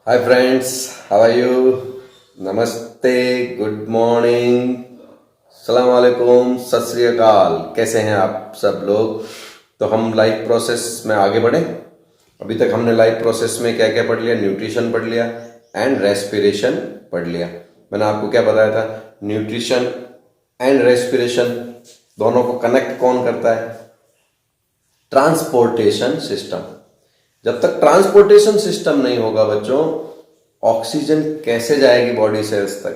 Hi friends, how are you? नमस्ते, good morning, सलाम वालेकुम, सत श्री अकाल। कैसे हैं आप सब लोग? तो हम लाइफ प्रोसेस में आगे बढ़े। अभी तक हमने लाइफ प्रोसेस में क्या क्या पढ़ लिया? न्यूट्रिशन पढ़ लिया एंड रेस्पिरेशन पढ़ लिया। मैंने आपको क्या बताया था? न्यूट्रिशन एंड रेस्पिरेशन दोनों को कनेक्ट कौन करता है? Transportation system. जब तक ट्रांसपोर्टेशन सिस्टम नहीं होगा बच्चों, ऑक्सीजन कैसे जाएगी बॉडी सेल्स तक?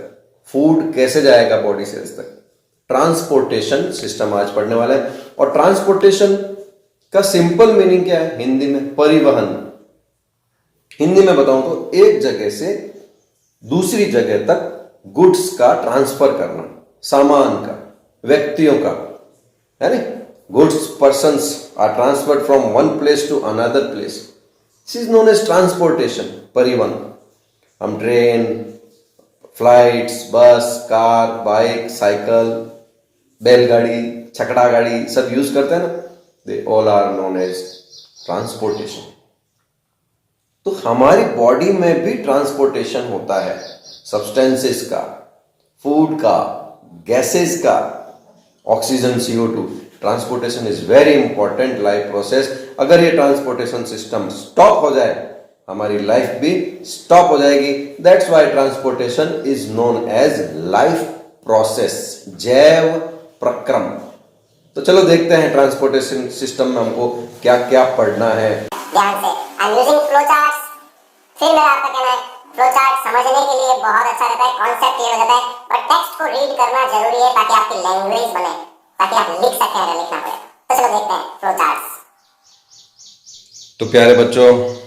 फूड कैसे जाएगा बॉडी सेल्स तक? ट्रांसपोर्टेशन सिस्टम आज पढ़ने वाला है। और ट्रांसपोर्टेशन का सिंपल मीनिंग क्या है हिंदी में? परिवहन। हिंदी में बताऊं तो एक जगह से दूसरी जगह तक गुड्स का ट्रांसफर करना, सामान का, व्यक्तियों का, है ना? Goods, persons are transferred from one place to another place. This is known as transportation, परिवहन। हम train, flights, bus, car, bike, cycle, बैलगाड़ी, छकड़ा गाड़ी सब यूज करते हैं ना, they all are known as transportation. तो हमारी बॉडी में भी ट्रांसपोर्टेशन होता है, सब्सटेंसेस का, फूड का, गैसेस का, oxygen, CO2। Transportation is very important life process. अगर ये ट्रांसपोर्टेशन सिस्टम स्टॉप हो जाए, हमारी लाइफ भी स्टॉप हो जाएगी। That's why transportation is known as life process, जैव प्रक्रम। तो चलो देखते हैं ट्रांसपोर्टेशन सिस्टम में हमको क्या क्या पढ़ना है। ध्यान से, I am using flow charts. फिर मेरा आपका कहना है, फ्लो चार्ट समझने के लिए बहुत अच्छा रहता है, कॉन्सेप्ट क्लियर हो जाता है, पर टेक्स्ट को रीड करना जरूरी है ताकि आपकी लैंग्वेज बने, ताकि आप लिख सकें अगर लिखना पड़े। तो चलो देखते हैं फ्लो चार्ट्स। तो प्यारे बच्चों,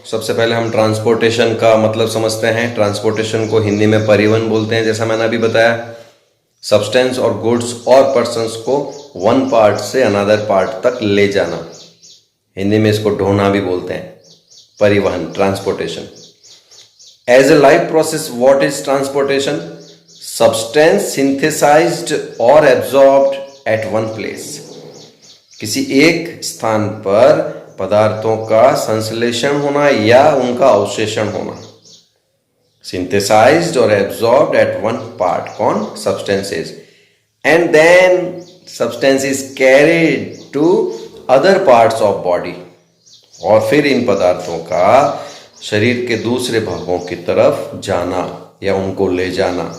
सबसे पहले हम ट्रांसपोर्टेशन का मतलब समझते हैं। ट्रांसपोर्टेशन को हिंदी में परिवहन बोलते हैं, जैसा मैंने अभी बताया। सब्सटेंस और गुड्स और पर्सन्स को वन पार्ट से अनदर पार्ट तक ले जाना, हिंदी में इसको ढोना भी बोलते हैं, परिवहन, transportation. As a life process, what is transportation? Substance synthesized और एब्जॉर्ब्ड एट वन प्लेस। किसी एक स्थान पर पदार्थों का संश्लेषण होना या उनका अवशेषण होना। सिंथेसाइज्ड और एब्जॉर्ब्ड एट वन पार्ट, कौन? Substances. And then substance is carried to other parts of body. और फिर इन पदार्थों का शरीर के दूसरे भागों की तरफ जाना या उनको ले जाना,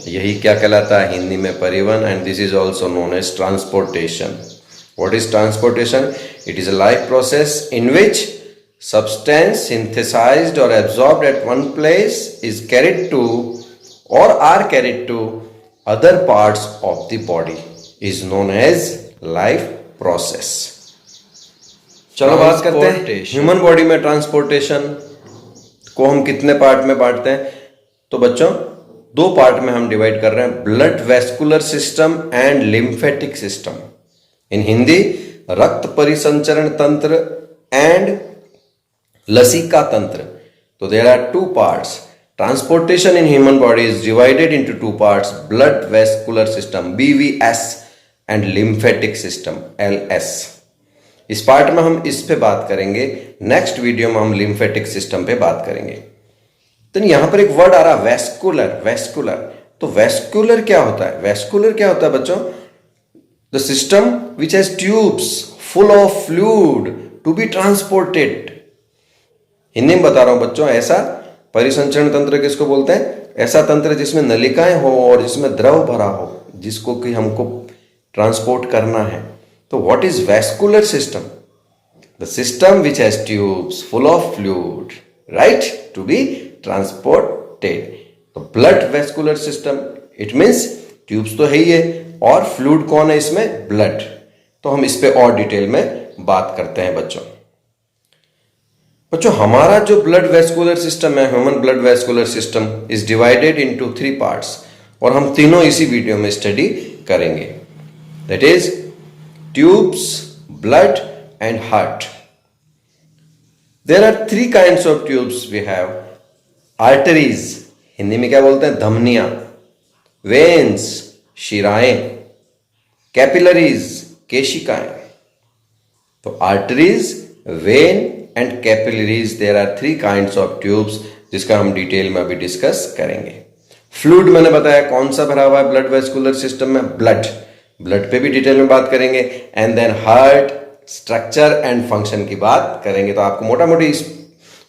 यही क्या कहलाता है हिंदी में? परिवहन। And this is also known as transportation. What is transportation? It is a life process in which substance synthesized or absorbed at one place is carried to or are carried to other parts of the body, is known as life process. चलो बात करते हैं human body में transportation को हम कितने part में बांटते हैं। तो बच्चों, दो पार्ट में हम डिवाइड कर रहे हैं, blood vascular system and lymphatic system. In Hindi, रक्त परिसंचरण तंत्र एंड लसिका तंत्र। तो there are two parts. Transportation in human body is divided into two parts, blood vascular system BVS and lymphatic system LS। इस पार्ट में हम इस पे बात करेंगे, नेक्स्ट वीडियो में हम लिम्फेटिक सिस्टम पे बात करेंगे। तो यहां पर एक वर्ड आ रहा है, वेस्कुलर। वेस्कुलर, तो वेस्कुलर क्या होता है? वेस्कुलर क्या होता है बच्चों? The system which has tubes full of fluid to be transported। Hindi में बता रहा हूं बच्चों, ऐसा परिसंचरण तंत्र किसको बोलते हैं? ऐसा तंत्र जिसमें नलिकाएं हो और जिसमें द्रव भरा हो, जिसको कि हमको ट्रांसपोर्ट करना है। तो what is vascular system? The system which has tubes full of fluid, right, to be transported. तो blood vascular system, it means tubes तो है ही है, और फ्लूइड कौन है इसमें? ब्लड। तो हम इस पे और डिटेल में बात करते हैं बच्चों। बच्चों, हमारा जो ब्लड वेस्कुलर सिस्टम है, human blood vascular system, is divided into 3 parts, और हम तीनों इसी वीडियो में स्टडी करेंगे। That is tubes, blood and heart. There are 3 kinds of tubes we have. Arteries, Hindi में क्या बोलते हैं? धमनियां। वेन्स, शिराएं। कैपिलरीज, केशिकाएं। तो arteries, vein and capillaries, there are 3 kinds of tubes जिसका हम डिटेल में अभी डिस्कस करेंगे। फ्लूइड मैंने बताया कौन सा भरा हुआ है ब्लड वेस्कुलर सिस्टम में, ब्लड पे भी डिटेल में बात करेंगे। And then heart structure and function की बात करेंगे। तो आपको मोटा मोटी इस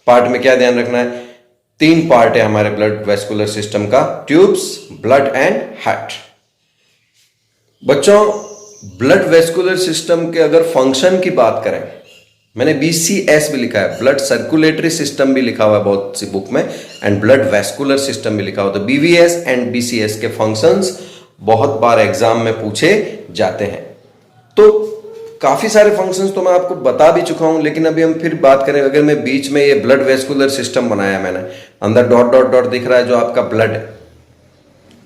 पार्ट में क्या ध्यान रखना है, 3 पार्ट है हमारे ब्लड वेस्कुलर सिस्टम का, ट्यूब्स, ब्लड एंड हार्ट। बच्चों ब्लड वेस्कुलर सिस्टम के अगर फंक्शन की बात करें, मैंने BCS भी लिखा है, ब्लड सर्कुलेटरी सिस्टम भी लिखा हुआ है बहुत सी बुक में, एंड ब्लड वेस्कुलर सिस्टम भी लिखा हुआ है। तो BVS एंड BCS के फंक्शंस बहुत बार एग्जाम में पूछे जाते हैं। तो काफी सारे फंक्शंस तो मैं आपको बता भी चुका हूं, लेकिन अभी हम फिर बात करें। अगर मैं बीच में ये ब्लड वेस्कुलर सिस्टम बनाया मैंने, अंदर डॉट डॉट डॉट दिख रहा है जो आपका ब्लड है,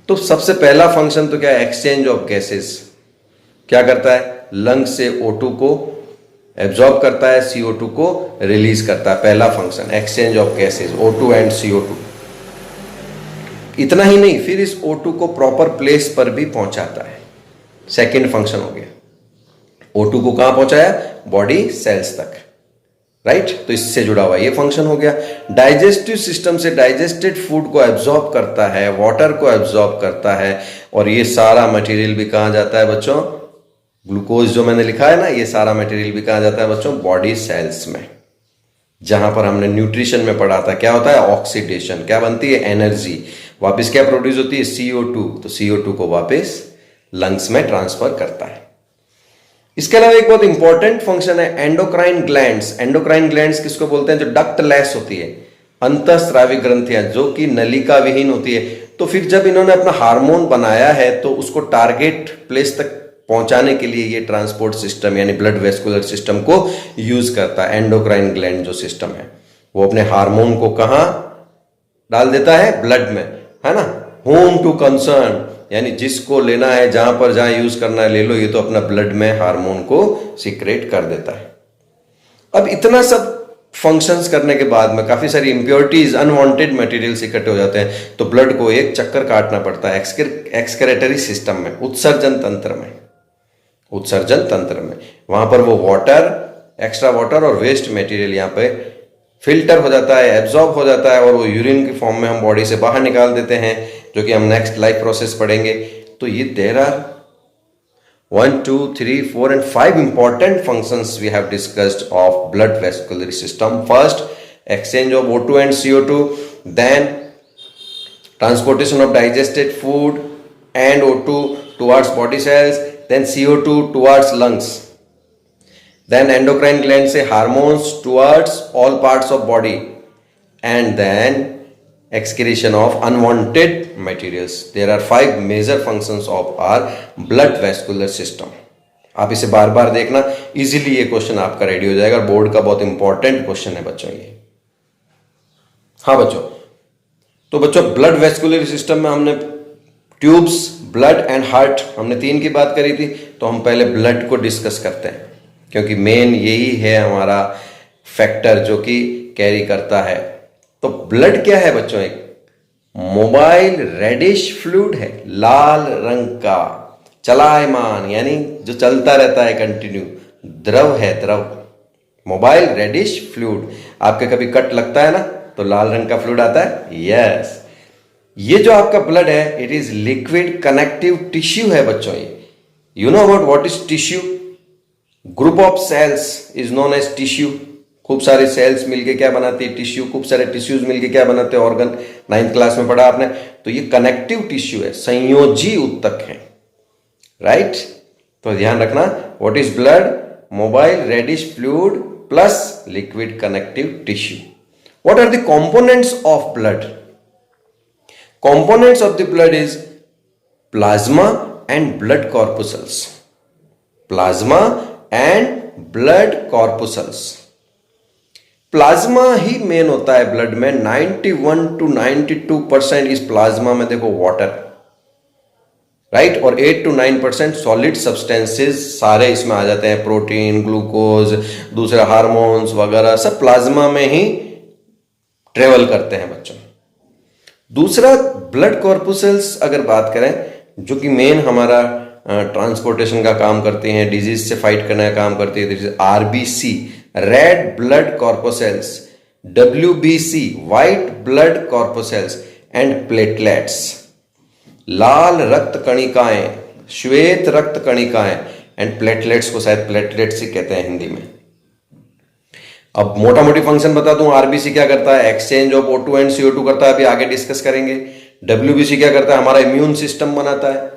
तो सबसे पहला फंक्शन तो क्या है, एक्सचेंज ऑफ गैसेस। क्या करता है, लंग्स से O2 को एब्जॉर्ब करता है, CO2 को रिलीज करता है। पहला function exchange of gases, O2 and CO2। इतना ही नहीं, फिर इस O2 को प्रॉपर प्लेस पर भी पहुंचाता है, सेकंड फंक्शन हो गया। O2 को कहां पहुंचाया, बॉडी सेल्स तक, राइट। तो इससे जुड़ा हुआ ये फंक्शन हो गया। डाइजेस्टिव सिस्टम से डाइजेस्टेड फूड को एब्जॉर्ब करता है, वाटर को एब्जॉर्ब करता है, और ये सारा मटेरियल भी कहां जाता है बच्चों, ग्लूकोज जो मैंने लिखा है ना, ये सारा मटेरियल भी कहां जाता है बच्चों, बॉडी सेल्स में, जहां पर हमने न्यूट्रिशन में पढ़ा था क्या होता है, ऑक्सीडेशन। क्या बनती है, एनर्जी। वापस क्या प्रोड्यूस होती है, CO2। तो CO2 को वापस लंग्स में ट्रांसफर करता है। इसके अलावा एक बहुत इंपॉर्टेंट फंक्शन है एंडोक्राइन ग्लैंड्स। एंडोक्राइन ग्लैंड्स किसको बोलते हैं, जो डक्टलेस होती है, अंतःस्रावी ग्रंथियां जो कि नलिका विहीन होती है। तो फिर जब इन्होंने अपना हार्मोन बनाया है तो उसको टारगेट प्लेस तक पहुंचाने के लिए ये ट्रांसपोर्ट सिस्टम यानी ब्लड वेस्कुलर सिस्टम को यूज करता है। एंडोक्राइन ग्लैंड जो सिस्टम है वो अपने हार्मोन को कहां डाल देता है, ब्लड में, है ना। होम टू कंसर्न, यानी जिसको लेना है, जहां यूज करना है ले लो, ये तो अपना ब्लड में हार्मोन को सीक्रेट कर देता है। अब इतना सब फंक्शंस करने के बाद में काफी सारी इंप्योरिटीज, अनवांटेड मटेरियल्स इकट्ठे हो जाते हैं, तो ब्लड को एक चक्कर काटना पड़ता है एक्सक्रेटरी सिस्टम में, उत्सर्जन तंत्र में। वहां पर वो वाटर, एक्स्ट्रा वाटर और वेस्ट मटेरियल यहाँ पे फिल्टर हो जाता है, एब्जॉर्ब हो जाता है, और वो यूरिन की फॉर्म में हम बॉडी से बाहर निकाल देते हैं, जो कि हम नेक्स्ट लाइफ प्रोसेस पढ़ेंगे। तो ये there are 1, 2, 3, 4 and 5 important functions we have discussed of blood vascular system. First, exchange of O2 and CO2, then transportation of digested food and O2 towards body cells, then CO2 towards lungs, then endocrine gland से hormones towards all parts of body, and then excretion of unwanted materials. There are 5 major functions of our blood vascular system. आप इसे बार बार देखना, easily ये question आपका ready हो जाएगा। Board का बहुत इंपॉर्टेंट क्वेश्चन है बच्चों ये। हाँ बच्चों, तो बच्चों ब्लड वेस्कुलर सिस्टम में हमने ट्यूब्स, ब्लड एंड हार्ट, हमने 3 की बात करी थी। तो हम पहले ब्लड को डिस्कस करते हैं, क्योंकि मेन यही है हमारा फैक्टर जो कि कैरी करता है। तो ब्लड क्या है बच्चों, एक मोबाइल रेडिश फ्लूइड है, लाल रंग का, चलायमान यानी जो चलता रहता है कंटिन्यू, द्रव है, द्रव, मोबाइल रेडिश फ्लूइड। आपके कभी कट लगता है ना तो लाल रंग का फ्लूइड आता है, यस। ये जो आपका ब्लड है, it is liquid connective tissue है बच्चों। ये you know about what is tissue, group of cells is known as tissue. खूब सारे सेल्स मिलके क्या बनाती है, टिश्यू। खूब सारे टिश्यूज मिलके क्या बनाते हैं, ऑर्गन। 9th क्लास में पढ़ा आपने। तो ये कनेक्टिव टिश्यू है, संयोजी ऊतक है, राइट। तो ध्यान रखना, what is blood, mobile reddish fluid plus liquid connective tissue. What are the components of blood, components of the blood is plasma and blood corpuscles. Plasma and blood corpuscles. Plasma he main होता है blood में। 91 to 92% इस plasma में देखो water, right, और 8 to 9% solid substances सारे इसमें आ जाते हैं, प्रोटीन, ग्लूकोज, दूसरे हार्मोन्स वगैरह सब प्लाज्मा में ही ट्रेवल करते हैं बच्चों। दूसरा ब्लड कॉर्पुसल्स अगर बात करें, जो कि मेन हमारा ट्रांसपोर्टेशन का काम करती हैं, डिजीज से फाइट करने का काम करती है, RBC, red blood corpuscles, WBC, white blood corpuscles and platelets, लाल रक्त कणिकाएं, श्वेत रक्त कणिकाएं एंड प्लेटलेट्स को शायद प्लेटलेट्स ही कहते हैं हिंदी में। अब मोटा मोटी फंक्शन बता दूं, आरबीसी क्या करता है, exchange of O2 and CO2 करता है, अभी आगे डिस्कस करेंगे। WBC क्या करता है, हमारा इम्यून सिस्टम बनाता है,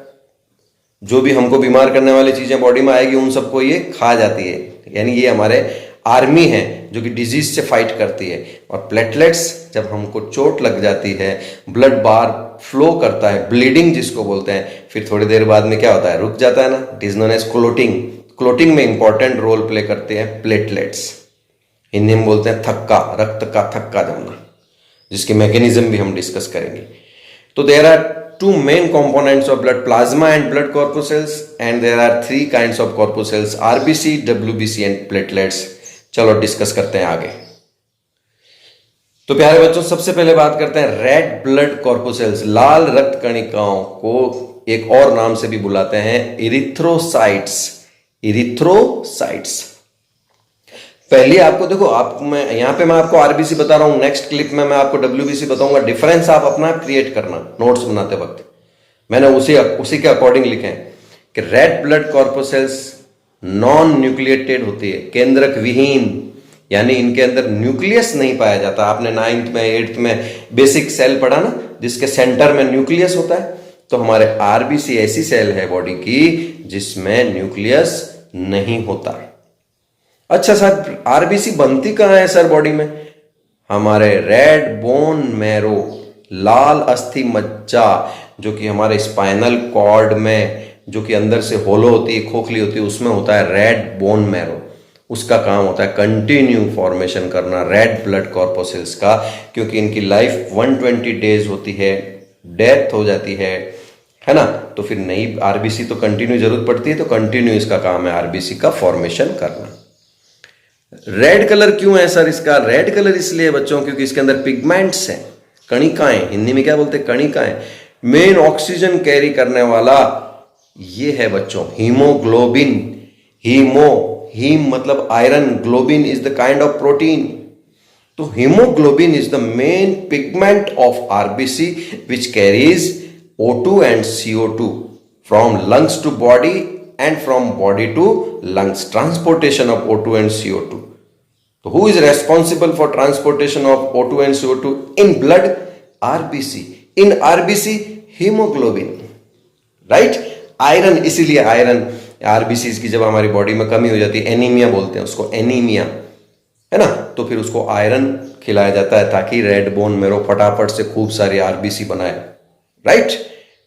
जो भी हमको बीमार करने वाली चीजें बॉडी में आएगी उन सबको ये खा जाती है, यानी ये हमारे आर्मी है जो कि डिजीज से फाइट करती है। और प्लेटलेट्स जब हमको चोट लग जाती है, ब्लड बार फ्लो करता है, ब्लीडिंग जिसको बोलते हैं, फिर थोड़ी देर बाद में क्या होता है, रुक जाता है ना, it is known as clotting. Clotting में इंपॉर्टेंट रोल प्ले करते हैं प्लेटलेट्स, हिंदी में बोलते हैं थक्का, रक्त का थक्का जमना, जिसके मैकेनिज्म भी हम डिस्कस करेंगे। तो there are two main components of blood, plasma and blood corpuscles, and there are 3 kinds of corpuscles, RBC, WBC and platelets। चलो डिस्कस करते हैं आगे। तो प्यारे बच्चों, सबसे पहले बात करते हैं रेड ब्लड कॉर्पोसेल्स, लाल रक्त कणिकाओं को एक और नाम से भी बुलाते हैं इरिथ्रोसाइट्स। इरिथ्रोसाइट्स पहले आपको देखो, मैं आपको आरबीसी बता रहा हूं, नेक्स्ट क्लिप में मैं आपको WBC बताऊंगा। डिफरेंस आप अपना क्रिएट करना नोट्स बनाते वक्त। मैंने उसी के अकॉर्डिंग लिखे हैं कि red blood corpuscles non nucleated होती है, केंद्रक विहीन, यानी इनके अंदर न्यूक्लियस नहीं पाया जाता। आपने 9th में 8th में बेसिक सेल पढ़ा ना, जिसके सेंटर में न्यूक्लियस होता है। तो हमारे आरबीसी ऐसी सेल है बॉडी की जिसमें न्यूक्लियस नहीं होता है। अच्छा सर, आरबीसी बनती कहां है सर बॉडी में? हमारे रेड बोन मैरो, लाल अस्थि मज्जा, जो कि हमारे स्पाइनल कॉर्ड में, जो कि अंदर से होलो होती है, खोखली होती है, उसमें होता है रेड बोन मैरो। उसका काम होता है कंटिन्यू फॉर्मेशन करना रेड ब्लड कॉर्पोसेल्स का, क्योंकि इनकी लाइफ 120 डेज होती है, डेथ हो जाती है ना। तो फिर नई आरबीसी तो कंटिन्यू जरूरत पड़ती है, तो कंटिन्यू इसका काम है आरबीसी का फॉर्मेशन करना। रेड कलर क्यों है सर इसका? रेड कलर इसलिए बच्चों क्योंकि इसके अंदर पिगमेंट्स हैं, कणिकाएं, हिंदी में क्या बोलते हैं, कणिकाएं। मेन ऑक्सीजन कैरी करने वाला ये है बच्चों हीमोग्लोबिन। हीम मतलब iron, globin is the kind of protein. तो haemoglobin is the main pigment of RBC which carries O2 and CO2 from lungs to body and from body to lungs, transportation of O2 and CO2. So who is responsible for transportation of O2 and CO2 in blood? RBC. In RBC, hemoglobin, right? Iron, इसीलिए iron RBC की जब हमारी body में कमी हो जाती है, anaemia बोलते हैं उसको, एनीमिया, है ना, तो फिर उसको आयरन खिलाया जाता है ताकि रेड बोन मेरो फटाफट से खूब सारी आरबीसी बनाए, राइट?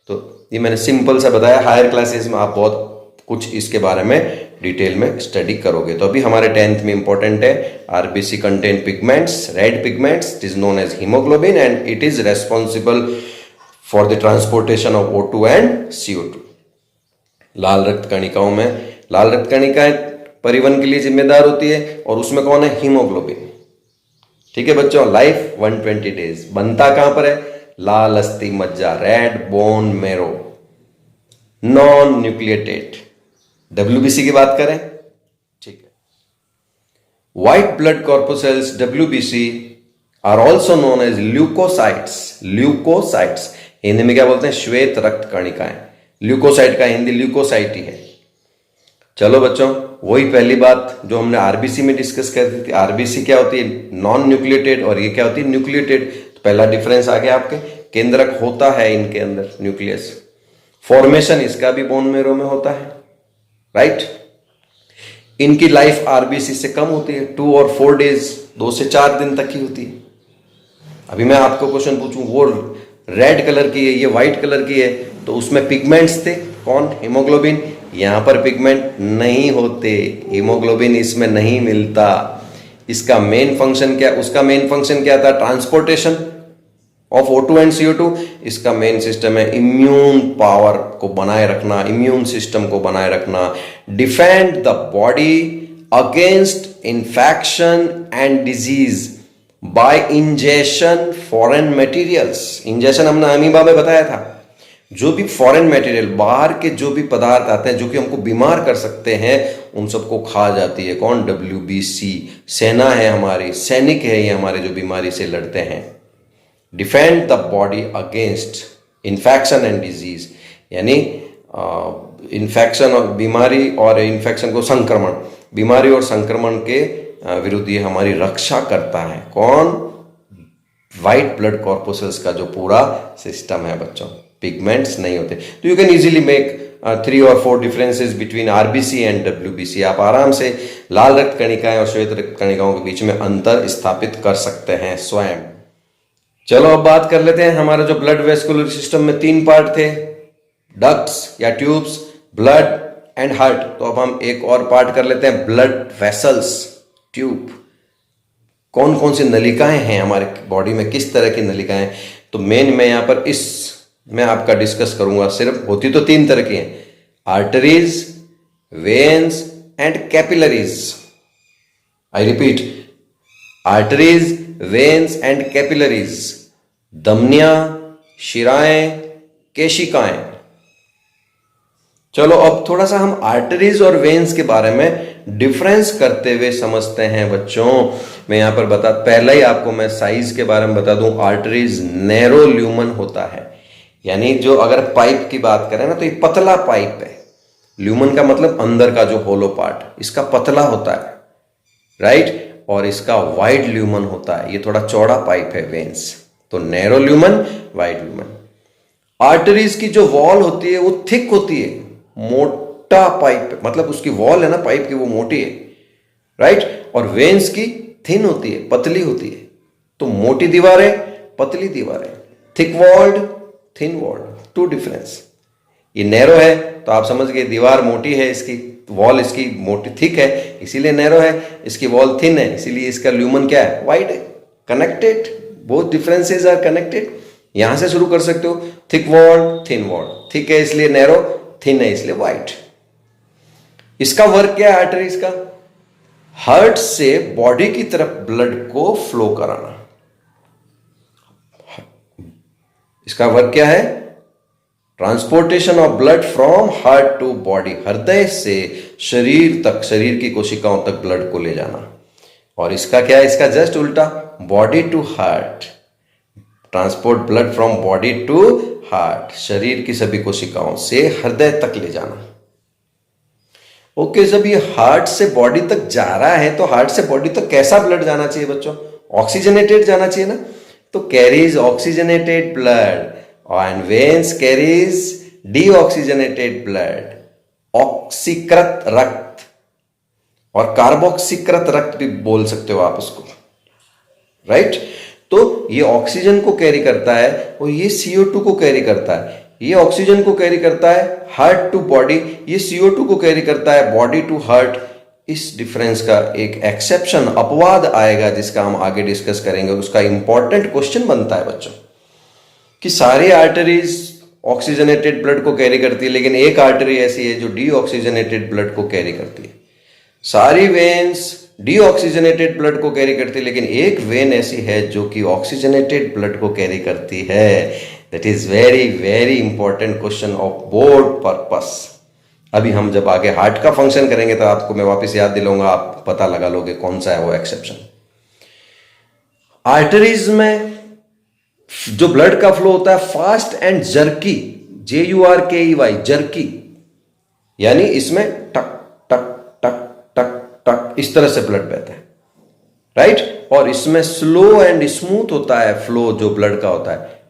तो ये मैंने सिंपल सा बताया। हायर क्लासेस में आप बहुत कुछ इसके बारे में डिटेल में स्टडी करोगे। तो अभी हमारे 10th में इंपॉर्टेंट है, RBC contain pigments, red pigments, it is known as haemoglobin and it is responsible for the transportation of O2 and CO2। लाल रक्त कणिकाओं में, लाल रक्त कणिकाएं परिवहन के लिए जिम्मेदार होती है, और उसमें कौन है? हीमोग्लोबिन। ठीक है बच्चों, लाइफ 120 डेज। बनता कहां पर है? लाल अस्थि मज्जा, red bone marrow, non nucleated. WBC की बात करें, ठीक है। White blood corpuscles WBC are also known as leucocytes. Leucocytes Hindi में क्या बोलते हैं? श्वेत रक्त कणिकाएं। ल्यूकोसाइट का हिंदी ल्यूकोसाइट ही है। चलो बच्चों, वही पहली बात जो हमने आरबीसी में डिस्कस कर दी थी। आरबीसी क्या होती है? नॉन न्यूक्लिएटेड, और ये क्या होती है? न्यूक्लिएटेड। तो पहला डिफरेंस आ गया आपके, केंद्रक होता है इनके अंदर न्यूक्लियस, फॉर्मेशन इसका भी बोन मेरो में होता है, राइट? इनकी लाइफ आरबीसी से कम होती है, 2 और 4 डेज, 2 से 4 दिन तक ही होती है। अभी मैं आपको क्वेश्चन पूछूं, वो रेड कलर की है, ये व्हाइट कलर की है, तो उसमें पिगमेंट्स थे, कौन? हीमोग्लोबिन। यहां पर पिगमेंट नहीं होते, हीमोग्लोबिन इसमें नहीं मिलता। इसका मेन फंक्शन क्या? उसका मेन फंक्शन क्या था? Transportation of O2 and CO2। इसका मेन सिस्टम है इम्यून पावर को बनाए रखना, इम्यून सिस्टम को बनाए रखना, defend the body against infection and disease bye ingestion foreign materials. Ingestion हमने अमीबा में बताया था, जो भी फॉरेन मटेरियल, बाहर के जो भी पदार्थ आते हैं जो कि हमको बीमार कर सकते हैं, उन सबको खा जाती है। कौन? WBC। सेना है हमारी, सैनिक है ये हमारे, जो बीमारी से लड़ते हैं। Defend the body against infection and disease, यानी इन्फेक्शन और बीमारी और इन्फेक्शन को संक्रमण, बीमारी और संक्रमण के विरुद्ध ये हमारी रक्षा करता है। कौन? वाइट ब्लड कॉर्पोसल्स का जो पूरा सिस्टम है बच्चों, पिगमेंट्स नहीं होते। तो यू कैन इजीली मेक 3 और 4 differences between RBC and WBC। आप आराम से लाल रक्त कणिकाएं और श्वेत रक्त कणिकाओं के बीच में अंतर स्थापित कर सकते हैं स्वयं। चलो अब बात कर लेते हैं, हमारा जो ब्लड वेस्कुलर सिस्टम में 3 पार्ट थे, डक्ट्स या ट्यूब्स, ब्लड एंड हार्ट। तो अब हम एक और पार्ट कर लेते हैं, ब्लड वेसल्स, ट्यूब। कौन कौन सी नलिकाएं हैं हमारे बॉडी में, किस तरह की नलिकाएं? तो मेन मैं यहां पर मैं आपका डिस्कस करूंगा, सिर्फ होती तो 3 तरह की हैं, arteries, veins and capillaries. I repeat, arteries, veins and capillaries, धमनियां, शिराएं, केशिकाएं। चलो अब थोड़ा सा हम आर्टरीज और वेन्स के बारे में डिफरेंस करते हुए समझते हैं बच्चों। मैं यहां पर पहले ही आपको मैं साइज के बारे में बता दूं। आर्टरीज नैरो ल्यूमन होता है, यानी जो अगर पाइप की बात करें ना, तो ये पतला पाइप है। ल्यूमन का मतलब अंदर का जो होलो पार्ट, इसका पतला होता है, राइट। और इसका वाइड ल्यूमन होता है, ये थोड़ा चौड़ा पाइप है, वेन्स। तो narrow lumen, wide lumen. Arteries की जो वॉल होती है वो थिक होती है, मोटा पाइप, मतलब उसकी वॉल है ना पाइप की, वो मोटी है, राइट। और वेन्स की थिन होती है, पतली होती है। तो मोटी दीवारें, पतली दीवारें, thick walled, thin walled, 2 difference. ये नैरो है तो आप समझ गए, दीवार मोटी है, इसकी वॉल इसकी मोटी थिक है इसीलिए नैरो है, इसकी वॉल थिन है इसीलिए इसका ल्यूमन क्या है? वाइड है। Connected, both differences are connected. यहां से शुरू कर सकते हो, thick walled, thin walled. Thick है इसलिए नैरो, थिन है इसलिए वाइड। इसका वर्क क्या है आर्टरीज का? हार्ट से बॉडी की तरफ ब्लड को फ्लो कराना। इसका वर्क क्या है? Transportation of blood from heart to body, हृदय से शरीर तक, शरीर की कोशिकाओं तक ब्लड को ले जाना। और इसका क्या है? इसका जस्ट उल्टा, body to heart, transport blood from body to heart, शरीर की सभी कोशिकाओं से हृदय तक ले जाना। ओके, जब ये हार्ट से बॉडी तक जा रहा है तो हार्ट से बॉडी तक कैसा ब्लड जाना चाहिए बच्चों? ऑक्सीजनेटेड जाना चाहिए ना। तो carries oxygenated blood, and veins carries deoxygenated blood, ऑक्सीकृत रक्त, और कार्बोक्सीकृत रक्त भी बोल सकते हो आप उसको, राइट। तो ये ऑक्सीजन को कैरी करता है और ये CO2 को कैरी करता है। ये ऑक्सीजन को कैरी करता है हार्ट टू बॉडी, ये CO2 को कैरी करता है बॉडी टू हार्ट। इस डिफरेंस का एक एक्सेप्शन, अपवाद आएगा जिसका हम आगे डिस्कस करेंगे। उसका इंपॉर्टेंट क्वेश्चन बनता है बच्चों कि सारी आर्टरीज ऑक्सीजनेटेड ब्लड को कैरी करती है, लेकिन एक आर्टरी ऐसी है जो डीऑक्सीजनेटेड ब्लड को कैरी करती है। सारी वेन्स डीऑक्सीजनेटेड ब्लड को कैरी करती है, लेकिन एक वेन ऐसी है जो कि ऑक्सीजनेटेड ब्लड को कैरी करती है। That is very very important question of board purpose. अभी हम जब आगे हार्ट का फंक्शन करेंगे तो आपको मैं वापस याद दिलाऊंगा, आप पता लगा लोगे कौन सा है वो एक्सेप्शन। आर्टरीज में जो ब्लड का फ्लो होता है fast and jerky, JURKEY, jerky, यानी इसमें टक टक टक टक टक इस तरह से ब्लड बहता है, राइट। और इसमें स्लो एंड स्मूथ होता है फ्लो जो ब्लड का होता है,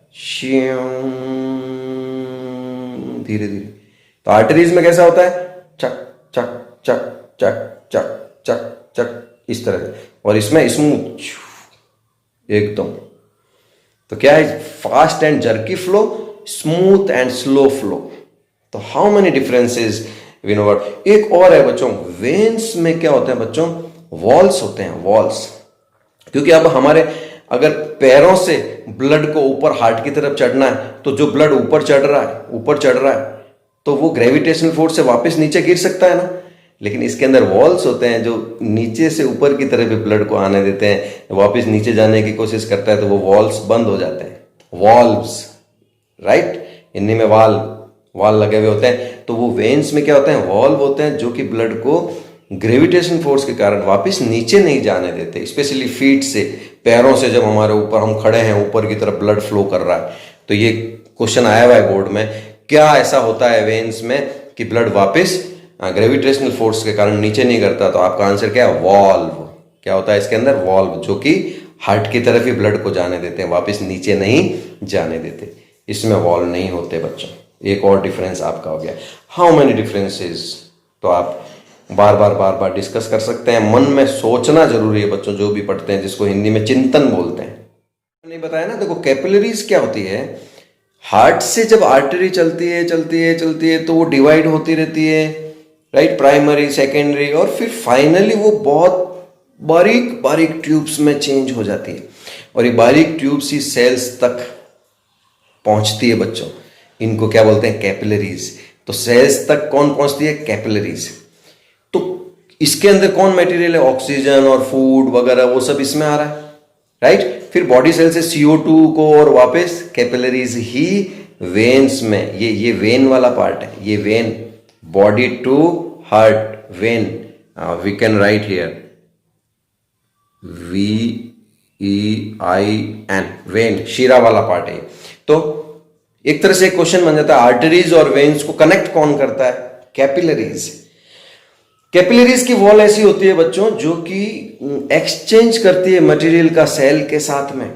धीरे धीरे। तो आर्टरीज में कैसा होता है? चक चक चक चक चक चक चक इस तरह से, और इसमें स्मूथ एकदम। तो क्या है? Fast and jerky flow, smooth and slow flow. तो how many differences we know what. एक और है बच्चों, वेन्स में क्या होते हैं बच्चों? वॉल्स होते हैं, वॉल्स। क्योंकि अब हमारे अगर पैरों से ब्लड को ऊपर हार्ट की तरफ चढ़ना है तो जो ब्लड ऊपर चढ़ रहा है तो वो ग्रेविटेशनल फोर्स से वापस नीचे गिर सकता है ना। लेकिन इसके अंदर वॉल्स होते हैं जो नीचे से ऊपर की तरफ भी ब्लड को आने देते हैं, वापस नीचे जाने की कोशिश करता है तो वो वॉल्स बंद हो जाते हैं, वॉल्व्स, राइट। हिंदी में वाल वाल लगे हुए होते हैं। तो वो वेन्स में क्या होते हैं, वॉल्व होते हैं जो कि ब्लड को ग्रेविटेशन फोर्स के कारण वापस नीचे नहीं जाने देते, स्पेशली फीट से, पैरों से जब हमारे ऊपर हम खड़े हैं ऊपर की तरफ ब्लड फ्लो कर रहा है। तो ये क्वेश्चन आया हुआ है बोर्ड में, क्या ऐसा होता है वेन्स में कि ब्लड वापस ग्रेविटेशनल फोर्स के कारण नीचे नहीं करता? तो आपका आंसर क्या है, वॉल्व। क्या होता है इसके अंदर, वॉल्व, जो कि हार्ट की तरफ ही ब्लड को जाने देते हैं, वापस नीचे नहीं जाने देते। इसमें वॉल्व नहीं होते बच्चों। एक और डिफरेंस आपका हो गया। हाउ मेनी डिफरेंसेस, तो आप बार बार डिस्कस कर सकते हैं। मन में सोचना जरूरी है बच्चों, जो भी पढ़ते हैं, जिसको हिंदी में चिंतन बोलते हैं। नहीं बताया ना, देखो कैपिलरीज क्या होती है, हार्ट से जब आर्टरी चलती है तो वो डिवाइड होती रहती है, राइट, प्राइमरी, सेकेंडरी, और फिर फाइनली वो बहुत बारीक ट्यूब्स में चेंज हो जाती है, और ये बारीक ट्यूब्स ही सेल्स तक पहुंचती है बच्चों। इनको क्या बोलते हैं, कैपिलरीज। तो सेल्स तक कौन पहुंचती है, कैपिलरीज। तो इसके अंदर कौन मटेरियल है, ऑक्सीजन और फूड वगैरह, वो सब इसमें आ रहा है, राइट। फिर बॉडी सेल से CO2 को और वापस कैपिलरीज ही वेन्स में, ये वेन वाला पार्ट है, ये vein, body to heart vein, we can write here VEIN, vein, शीरा वाला पार्ट है। तो एक तरह से क्वेश्चन बन जाता है, आर्टरीज और वेन्स को कनेक्ट कौन करता है, कैपिलरीज। कैपिलरीज की वॉल ऐसी होती है बच्चों जो कि एक्सचेंज करती है मटेरियल का सेल के साथ में।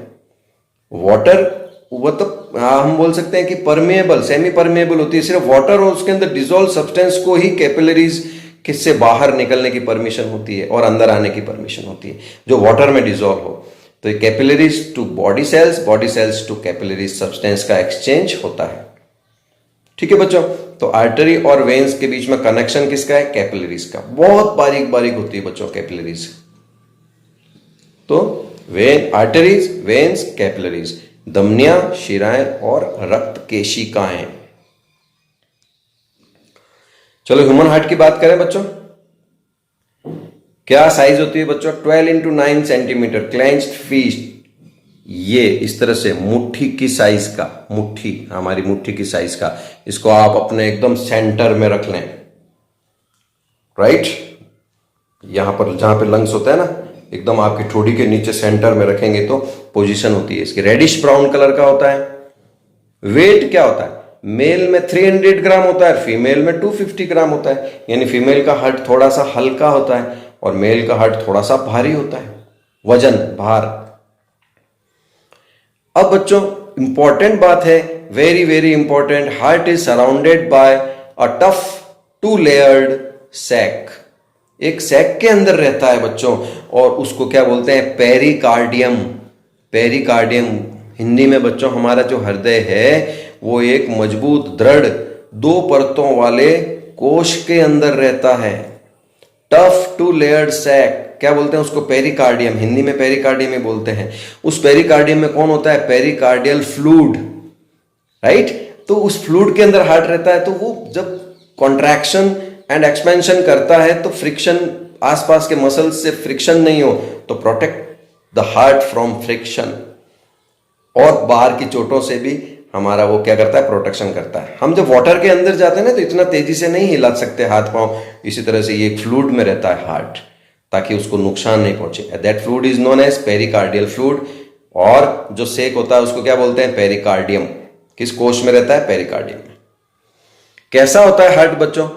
वाटर, वो तो हम बोल सकते हैं कि परमेएबल, सेमी परमेएबल होती है, सिर्फ वाटर और उसके अंदर डिजोल्व सब्सटेंस को ही कैपिलरीज किससे बाहर निकलने की परमिशन होती है और अंदर आने की परमिशन होती है, जो वाटर में डिजोल्व हो। तो ये capillaries to body cells to capillaries substance का एक्सचेंज होता है। ठीक है बच्चों, तो आर्टरी और वेन्स के बीच में कनेक्शन किसका है, कैपिलरीज का। बहुत बारीक होती है बच्चों कैपिलरीज। तो वेन, आर्टरीज, वेन्स, कैपिलरीज, धमनियां, शिराएं और रक्त केशिकाएं। चलो ह्यूमन हार्ट की बात करें बच्चों। क्या साइज होती है बच्चों, 12x9 सेंटीमीटर, क्लेंच्ड फिस्ट, ये इस तरह से मुट्ठी की साइज का, मुट्ठी, हमारी मुट्ठी की साइज का। इसको आप अपने एकदम सेंटर में रख लें, राइट, यहां पर जहां पे लंग्स होता है ना, एकदम आपकी ठोड़ी के नीचे सेंटर में रखेंगे तो पोजीशन होती है इसकी। रेडिश ब्राउन कलर का होता है। वेट क्या होता है, मेल में 300 ग्राम होता है, फीमेल में 250 ग्राम होता है। यानी फीमेल का हार्ट थोड़ा सा हल्का होता है और मेल का हार्ट थोड़ा सा भारी होता है, वजन, भार। अब बच्चों इंपॉर्टेंट बात है, very important, heart is surrounded by a tough 2 layered sac. एक सैक के अंदर रहता है बच्चों, और उसको क्या बोलते हैं, पेरिकार्डियम। पेरिकार्डियम हिंदी में बच्चों हमारा जो हृदय है वो एक मजबूत, दृढ़, 2 परतों वाले कोश के अंदर रहता है। टफ 2 लेयर्ड सैक, क्या बोलते हैं उसको, पेरिकार्डियम। हिंदी में पेरिकार्डियम ही बोलते हैं। उस पेरिकार्डियम में कौन होता है, पेरिकार्डियल फ्लूइड, राइट। तो उस फ्लूइड के अंदर हार्ट रहता है। तो वो जब कॉन्ट्रैक्शन एंड एक्सपेंशन करता है तो फ्रिक्शन, आसपास के मसल्स से फ्रिक्शन नहीं हो, तो protect the heart from friction, और बाहर की चोटों से भी हमारा वो क्या करता है, प्रोटेक्शन करता है। हम जब वाटर के अंदर जाते हैं ना तो इतना तेजी से नहीं हिला सकते हाथ पांव, इसी तरह से ये फ्लूइड में रहता है हार्ट, ताकि उसको नुकसान नहीं पहुंचे। That fluid is known as pericardial fluid. और जो सेक होता है उसको क्या बोलते हैं, पेरिकार्डियम। किस कोश में रहता है, पेरिकार्डियम में। कैसा होता है हार्ट बच्चों,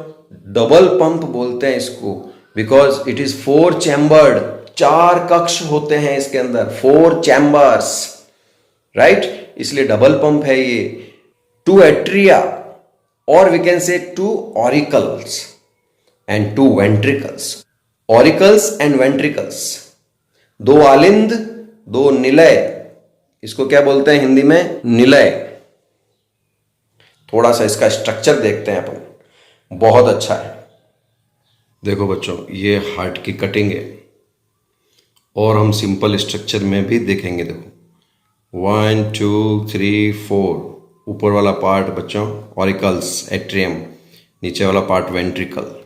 डबल पंप बोलते हैं इसको, बिकॉज इट इज 4 चैम्बर्ड, 4 कक्ष होते हैं इसके अंदर, 4 चैम्बर्स, राइट, इसलिए डबल पंप है ये। 2 एट्रिया, और we can say 2 auricles and 2 ventricles. Auricles and ventricles, 2 आलिंद, 2 निलय, इसको क्या बोलते हैं हिंदी में, निलय। थोड़ा सा इसका स्ट्रक्चर देखते हैं अपन, बहुत अच्छा है। देखो बच्चों, ये हार्ट की कटिंग है, और हम सिंपल स्ट्रक्चर में भी देखेंगे। देखो 1 2 3 4, ऊपर वाला पार्ट बच्चों ऑरिकल्स, एट्रियम, नीचे वाला पार्ट वेंट्रिकल।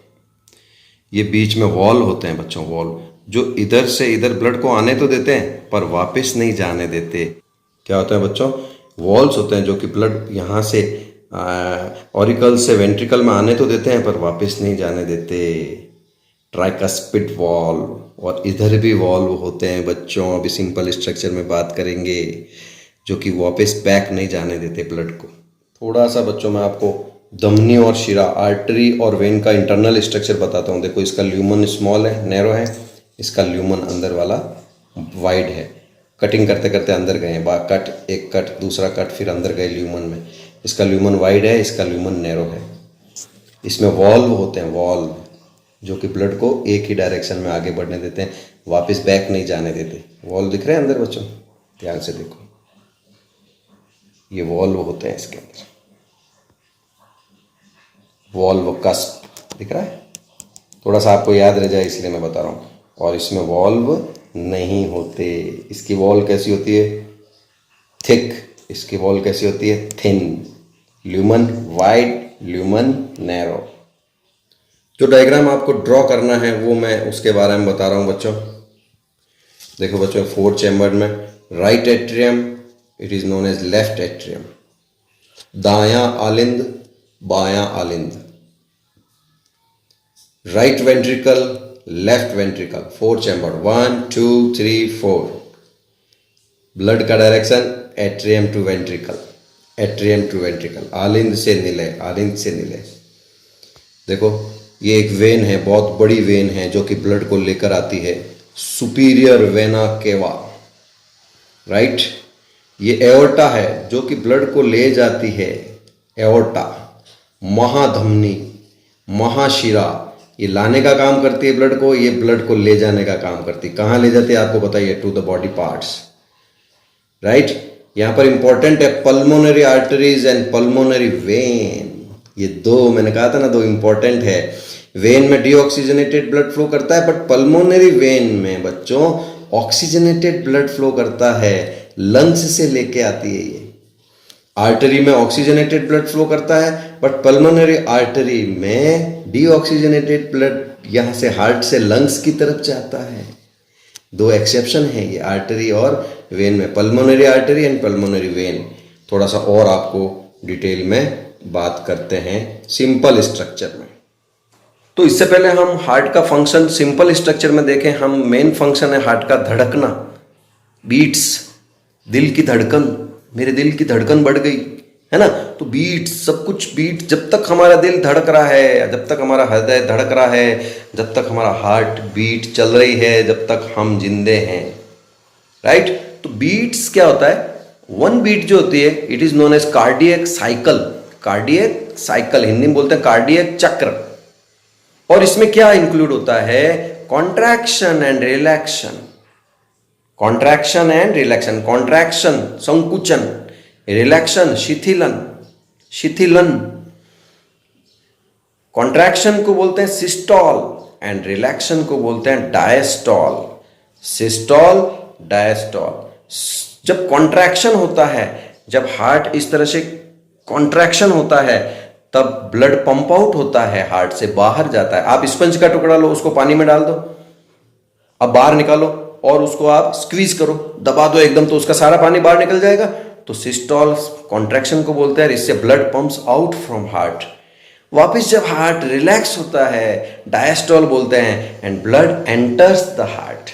ये बीच में वॉल होते हैं बच्चों, वॉल, जो इधर से इधर ब्लड को आने तो देते हैं पर वापस नहीं जाने देते। क्या होता है बच्चों, वॉल्स होते हैं जो कि ब्लड यहाँ से ऑरिकल से वेंट्रिकल में आने तो देते हैं पर वापस नहीं जाने देते। ट्राइकस्पिड वॉल्व, और इधर भी वॉल्व होते हैं बच्चों, अभी सिंपल स्ट्रक्चर में बात करेंगे, जो कि वापस बैक नहीं जाने देते ब्लड को। थोड़ा सा बच्चों मैं आपको धमनी और शिरा, आर्टरी और वेन का इंटरनल स्ट्रक्चर बताता हूँ। देखो इसका ल्यूमन स्मॉल है, नैरो है, इसका ल्यूमन अंदर वाला वाइड है। कटिंग करते करते अंदर गए हैं, कट, एक कट, दूसरा कट, फिर अंदर गए ल्यूमन में। इसका ल्यूमन वाइड है, इसका ल्यूमन नैरो है। इसमें वॉल्व होते हैं, वॉल्व, जो कि ब्लड को एक ही डायरेक्शन में आगे बढ़ने देते हैं, वापस बैक नहीं जाने देते। वॉल्व दिख रहे हैं अंदर बच्चों, ध्यान से देखो, ये वॉल्व होते हैं इसके अंदर। वॉल्व कस्प दिख रहा है, थोड़ा सा आपको याद रह जाए इसलिए मैं बता रहा हूँ। और इसमें वॉल्व नहीं होते। इसकी वॉल कैसी होती है? थिक। इसकी वॉल कैसी होती है? Thin. Lumen wide, lumen narrow. जो डायग्राम आपको ड्रॉ करना है वो मैं उसके बारे में बता रहा हूँ बच्चों। देखो बच्चों, 4 चैम्बर में right atrium, it is known as left atrium. दायां आलिंद, बायां आलिंद। Right ventricle, left ventricle, 4 chamber, 1 2 3 4। Blood का direction atrium to ventricle, atrium to ventricle, आलिंद से निलय, आलिंद से निलय। देखो ये एक वेन है, बहुत बड़ी वेन है, जो कि ब्लड को लेकर आती है, सुपीरियर वेना केवा, राइट। ये एओर्टा है जो कि ब्लड को ले जाती है, एओर्टा। महाधमनी, महाशिरा, ये लाने का काम करती है ब्लड को, ये ब्लड को ले जाने का काम करती है। कहाँ ले जाती है आपको बताइए? To the body parts, right. यहाँ पर इंपॉर्टेंट है pulmonary arteries and pulmonary vein. ये दो मैंने कहा था ना, दो इंपॉर्टेंट है। वेन में डीऑक्सीजनेटेड ब्लड फ्लो करता है, बट पल्मोनरी वेन में बच्चों ऑक्सीजनेटेड ब्लड फ्लो करता है, लंग्स से लेके आती है ये। आर्टरी में ऑक्सीजनेटेड ब्लड फ्लो करता है, बट पल्मोनरी आर्टरी में डीऑक्सीजनेटेड ब्लड यहाँ से हार्ट से लंग्स की तरफ जाता है। दो एक्सेप्शन है ये, आर्टरी और वेन में, pulmonary artery and pulmonary when. थोड़ा सा और आपको डिटेल में बात करते हैं सिंपल स्ट्रक्चर में। तो इससे पहले हम हार्ट का फंक्शन सिंपल स्ट्रक्चर में देखें। हम मेन फंक्शन है हार्ट का धड़कना, बीट्स, दिल की धड़कन। मेरे दिल की धड़कन बढ़ गई है ना, तो बीट, सब कुछ बीट। जब तक हमारा दिल धड़क रहा है, जब तक हमारा हृदय धड़क रहा है, जब तक हमारा हार्ट बीट चल रही है, जब तक हम जिंदे हैं, राइट। तो बीट्स क्या होता है? 1 बीट जो होती है, it is known as cardiac cycle. Cardiac cycle Hindi में बोलते हैं कार्डियक चक्र। और इसमें क्या इंक्लूड होता है? Contraction and रिलैक्शन, contraction and रिलैक्शन। Contraction संकुचन, रिलैक्शन शिथिलन, शिथिलन। कॉन्ट्रैक्शन को बोलते हैं सिस्टॉल एंड रिलैक्शन को बोलते हैं डायस्टॉल। सिस्टॉल, डायस्टॉल। जब कॉन्ट्रैक्शन होता है, जब हार्ट इस तरह से कॉन्ट्रैक्शन होता है, तब ब्लड पंप आउट होता है, हार्ट से बाहर जाता है। आप स्पंज का टुकड़ा लो, उसको पानी में डाल दो, अब बाहर निकालो और उसको आप स्क्वीज करो, दबा दो एकदम, तो उसका सारा पानी बाहर निकल जाएगा। तो सिस्टॉल कॉन्ट्रैक्शन को बोलते हैं, इससे blood pumps out from heart. वापस जब हार्ट रिलैक्स होता है, डायस्टॉल बोलते हैं, and blood enters the heart.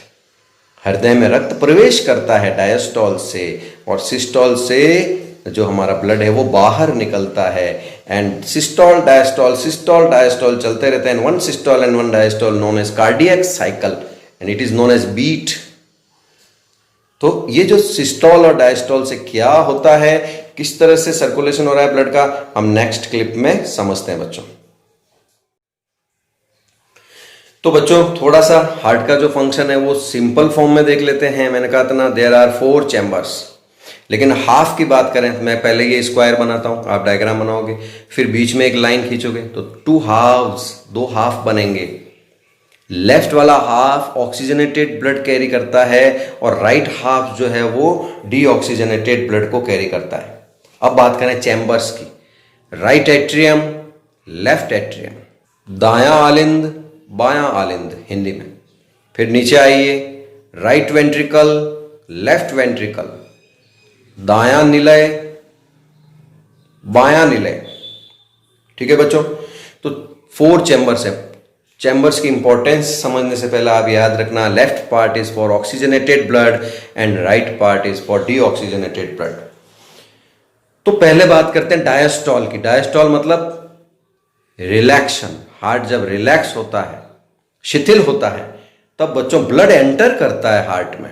हृदय में रक्त प्रवेश करता है डायस्टॉल से, और सिस्टॉल से जो हमारा ब्लड है वो बाहर निकलता है। एंड सिस्टॉल डायस्टॉल चलते रहते हैं। 1 systole and 1 diastole known as cardiac cycle and it is known as beat. तो ये जो सिस्टॉल और डायस्टॉल से क्या होता है, किस तरह से सर्कुलेशन हो रहा है ब्लड का, हम नेक्स्ट क्लिप में समझते हैं बच्चों। तो बच्चों थोड़ा सा हार्ट का जो फंक्शन है वो सिंपल फॉर्म में देख लेते हैं। मैंने कहा था ना, देयर आर 4 चैम्बर्स, लेकिन हाफ की बात करें, मैं पहले ये स्क्वायर बनाता हूं, आप डायग्राम बनाओगे, फिर बीच में एक लाइन खींचोगे, तो 2 हाफ्स, 2 हाफ बनेंगे। लेफ्ट वाला हाफ ऑक्सीजनेटेड ब्लड कैरी करता है और राइट हाफ जो है वो डीऑक्सीजनेटेड ब्लड को कैरी करता है। अब बात करें चैम्बर्स की। राइट एट्रियम, लेफ्ट एट्रियम, दायां आलिंद, बायां आलिंद हिंदी में। फिर नीचे आइए, राइट वेंट्रिकल, लेफ्ट वेंट्रिकल, दायां निलय, बायां निलय, ठीक है बच्चों, तो 4 चैम्बर्स है। चैम्बर्स की इंपॉर्टेंस समझने से पहले आप याद रखना, left part is for oxygenated blood and right part is for deoxygenated blood. तो पहले बात करते हैं डायस्टॉल की। डायस्टॉल मतलब रिलैक्शन। हार्ट जब रिलैक्स होता है, शिथिल होता है, तब बच्चों ब्लड एंटर करता है हार्ट में।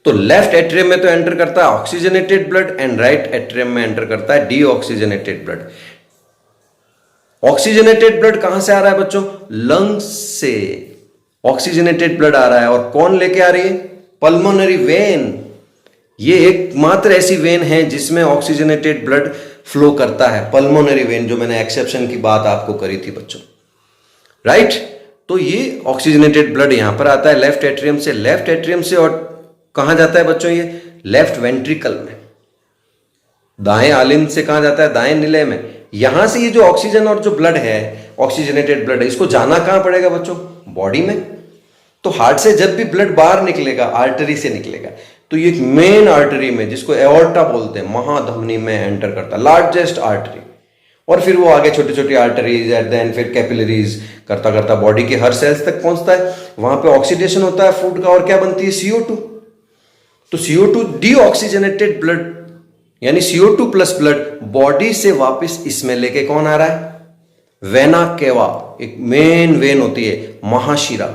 तो लेफ्ट एट्रियम में तो एंटर करता है oxygenated blood and right atrium में एंटर करता है डीऑक्सीजनेटेड ब्लड। ऑक्सीजनेटेड ब्लड कहां से आ रहा है बच्चों? लंग्स से ऑक्सीजनेटेड ब्लड आ रहा है। और कौन लेके आ रही है? Pulmonary vein. ये एकमात्र ऐसी वेन है जिसमें ऑक्सीजनेटेड ब्लड फ्लो करता है, पल्मोनरी वेन, जो मैंने एक्सेप्शन की बात आपको करी थी बच्चों, राइट। तो ये ऑक्सीजनेटेड ब्लड यहां पर आता है लेफ्ट एट्रियम से। लेफ्ट एट्रियम से और कहां जाता है बच्चों? ये लेफ्ट वेंट्रिकल में। दाएं आलिंद से कहां जाता है? दाएं निलय में। यहां से ये जो ऑक्सीजन और जो ब्लड है, ऑक्सीजनेटेड ब्लड है, इसको जाना कहां पड़ेगा बच्चों? बॉडी में। तो हार्ट से जब भी ब्लड बाहर निकलेगा, आर्टरी से निकलेगा, तो ये मेन आर्टरी में, जिसको एओर्टा बोलते हैं, महाधमनी में एंटर करता है, लार्जेस्ट आर्टरी। और फिर वो आगे छोटी छोटी आर्टरीज एंड देन फिर कैपिलरीज करता करता बॉडी के हर सेल्स तक पहुंचता है। वहां पे ऑक्सीडेशन होता है फूड का और क्या बनती है? CO2। तो CO2 डीऑक्सीजनेटेड ब्लड यानी CO2 प्लस ब्लड बॉडी से वापस इसमें लेके कौन आ रहा है? वेना केवा, एक मेन वेन होती है, महाशिरा।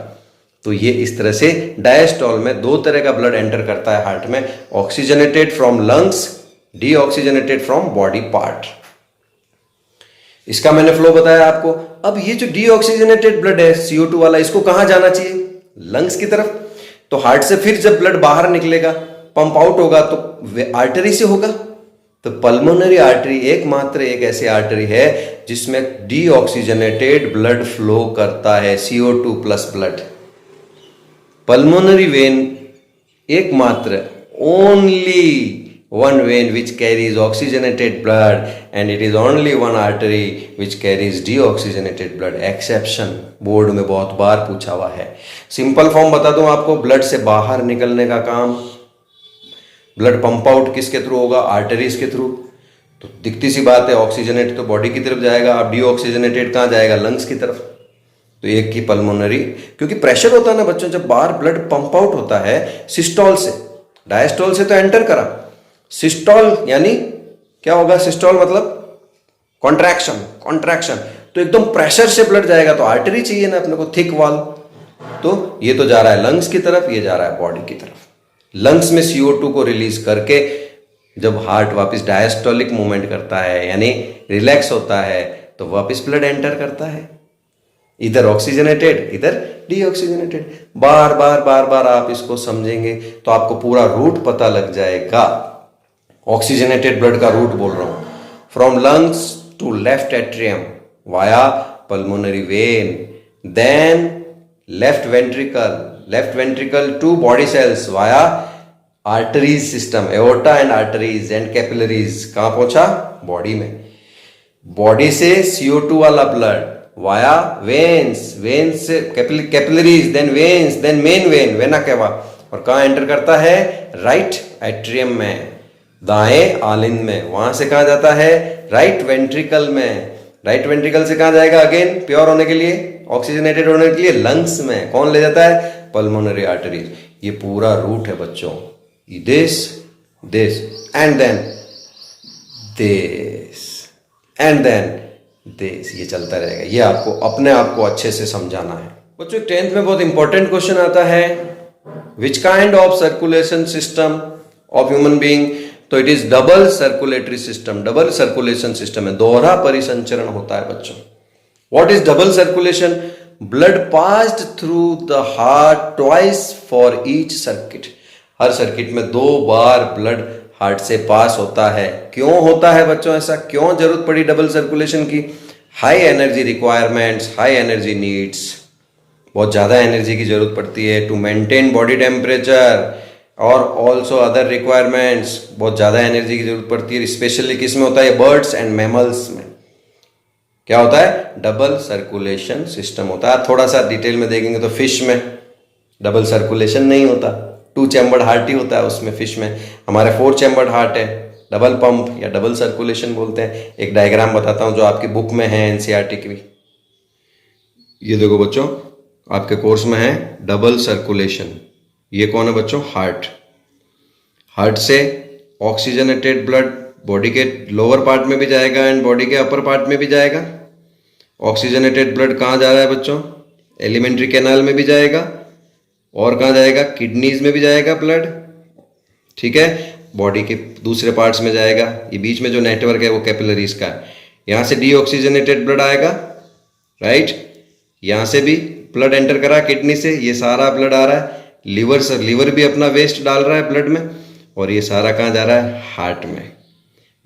तो ये इस तरह से डायस्टॉल में 2 तरह का ब्लड एंटर करता है हार्ट में, oxygenated from lungs, deoxygenated from body part. इसका मैंने फ्लो बताया आपको। अब ये जो डीऑक्सीजनेटेड ब्लड है CO2 वाला, इसको कहां जाना चाहिए? लंग्स की तरफ। तो हार्ट से फिर जब ब्लड बाहर निकलेगा, पंप आउट होगा, तो आर्टरी से होगा। तो पल्मोनरी आर्टरी एकमात्र एक ऐसी आर्टरी है जिसमें डीऑक्सीजनेटेड ब्लड फ्लो करता है, CO2 plus blood. Pulmonary vein एकमात्र, only one vein which carries oxygenated blood and it is only one artery which carries deoxygenated blood. exception board में बहुत बार पूछा हुआ है। सिंपल फॉर्म बता दूं आपको, ब्लड से बाहर निकलने का काम, ब्लड पंप आउट किसके थ्रू होगा? आर्टरीज के थ्रू। तो दिखती सी बात है, ऑक्सीजनेट तो बॉडी की तरफ जाएगा, अब डीऑक्सीजनेटेड कहाँ जाएगा? लंग्स की तरफ। तो एक की पल्मोनरी, क्योंकि प्रेशर होता है ना बच्चों, जब बाहर ब्लड पंप आउट होता है सिस्टोल से, डायस्टोल से तो एंटर करा, सिस्टोल यानी क्या होगा? सिस्टोल मतलब कॉन्ट्रैक्शन, कॉन्ट्रैक्शन। तो एकदम प्रेशर से ब्लड जाएगा, तो आर्टरी चाहिए ना अपने को, थिक वॉल। तो ये तो जा रहा है लंग्स की तरफ, ये जा रहा है बॉडी की तरफ। लंग्स में CO2 को रिलीज करके जब हार्ट वापस डायस्टोलिक मूवमेंट करता है यानी रिलैक्स होता है, तो वापस ब्लड एंटर करता है, इधर ऑक्सीजनेटेड इधर डीऑक्सीजनेटेड। बार बार बार बार आप इसको समझेंगे तो आपको पूरा रूट पता लग जाएगा। ऑक्सीजनेटेड ब्लड का रूट बोल रहा हूं, from lungs to left atrium via pulmonary vein, then left ventricle to body cells via arteries system, aorta and arteries and capillaries. कहां पहुंचा? बॉडी में। बॉडी से CO2 वाला ब्लड वाया वेन्स, वेन्स से capillaries, then veins, then main vein, vena cava, और कहां enter करता है? राइट एट्रियम में, दाएं आलिंद में। वहां से कहां जाता है? राइट वेंट्रिकल में। राइट वेंट्रिकल से कहां जाएगा? अगेन प्योर होने के लिए, ऑक्सीजनेटेड होने के लिए लंग्स में। कौन ले जाता है? Pulmonary arteries. ये पूरा रूट है बच्चों, this and then this and then this, ये चलता रहेगा। ये आपको अपने आप को अच्छे से समझाना है बच्चों। 10th में बहुत इंपॉर्टेंट क्वेश्चन आता है, which kind of circulation system of human being? तो it is double circulatory system, double circulation system है, दोहरा परिसंचरण होता है बच्चों। What is double circulation? Blood passed through the heart twice for each circuit. हर सर्किट में 2 बार ब्लड हार्ट से पास होता है। क्यों होता है बच्चों ऐसा? क्यों जरूरत पड़ी डबल सर्कुलेशन की? High energy requirements, high energy needs, बहुत ज़्यादा एनर्जी की जरूरत पड़ती है टू मेंटेन बॉडी टेम्परेचर और ऑल्सो अदर रिक्वायरमेंट्स, बहुत ज़्यादा एनर्जी की जरूरत पड़ती है। स्पेशली किस में होता है? बर्ड्स एंड मैमल्स में। क्या होता है? डबल सर्कुलेशन सिस्टम होता है। थोड़ा सा डिटेल में देखेंगे तो फिश में डबल सर्कुलेशन नहीं होता, 2 चैम्बर्ड हार्ट ही होता है उसमें, फिश में। हमारे 4 चैम्बर्ड हार्ट है, डबल पंप या डबल सर्कुलेशन बोलते हैं। एक डायग्राम बताता हूं जो आपकी बुक में है एनसीईआरटी की भी। ये देखो बच्चों, आपके कोर्स में है डबल सर्कुलेशन। ये कौन है बच्चों? हार्ट। हार्ट से ऑक्सीजनेटेड ब्लड बॉडी के लोअर पार्ट में भी जाएगा एंड बॉडी के अपर पार्ट में भी जाएगा। ऑक्सीजनेटेड ब्लड कहाँ जा रहा है बच्चों? एलिमेंट्री कैनाल में भी जाएगा। और कहाँ जाएगा? किडनीज में भी जाएगा ब्लड। ठीक है, बॉडी के दूसरे पार्ट्स में जाएगा। ये बीच में जो नेटवर्क है वो कैपिलरीज का है। यहाँ से डीऑक्सीजनेटेड ब्लड आएगा, राइट। यहाँ से भी ब्लड एंटर करा किडनी से, ये सारा ब्लड आ रहा है लीवर से। लीवर भी अपना वेस्ट डाल रहा है ब्लड में, और ये सारा कहाँ जा रहा है? हार्ट में।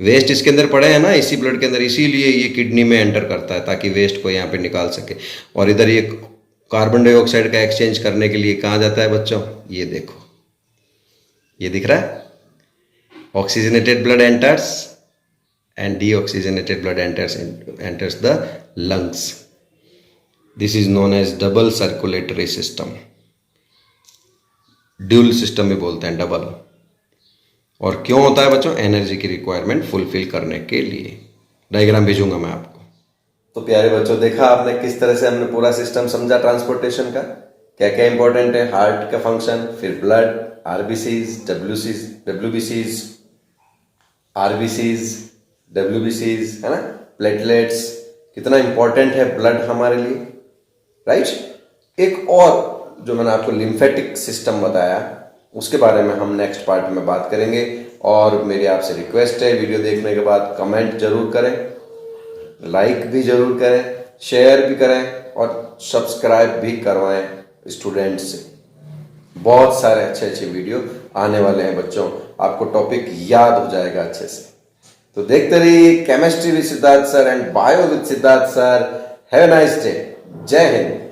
वेस्ट इसके अंदर पड़े हैं ना, इसी ब्लड के अंदर, इसीलिए ये किडनी में एंटर करता है ताकि वेस्ट को यहाँ पे निकाल सके। और इधर ये कार्बन डाइऑक्साइड का एक्सचेंज करने के लिए कहाँ जाता है बच्चों? ये देखो, ये दिख रहा है। Oxygenated blood enters and deoxygenated blood enters the lungs. This is known as double circulatory system. Dual system भी बोलते हैं, डबल। और क्यों होता है बच्चों? एनर्जी की रिक्वायरमेंट फुलफिल करने के लिए। डायग्राम भेजूंगा मैं आपको। तो प्यारे बच्चों, देखा आपने किस तरह से हमने पूरा सिस्टम समझा ट्रांसपोर्टेशन का। क्या क्या इंपॉर्टेंट है? हार्ट का फंक्शन, फिर ब्लड, आरबीसीज, डब्ल्यूबीसीज, आरबीसीज, डब्ल्यूबीसीज, है ना, प्लेटलेट्स। कितना इंपॉर्टेंट है ब्लड हमारे लिए, राइट। एक और जो मैंने आपको लिम्फेटिक सिस्टम बताया, उसके बारे में हम नेक्स्ट पार्ट में बात करेंगे। और मेरी आपसे रिक्वेस्ट है, वीडियो देखने के बाद कमेंट जरूर करें, लाइक भी जरूर करें, शेयर भी करें और सब्सक्राइब भी करवाएं स्टूडेंट्स से। बहुत सारे अच्छे अच्छे वीडियो आने वाले हैं बच्चों, आपको टॉपिक याद हो जाएगा अच्छे से। तो देखते रहिए chemistry with Siddharth sir and bio with Siddharth sir. Have a nice day. जय हिंद।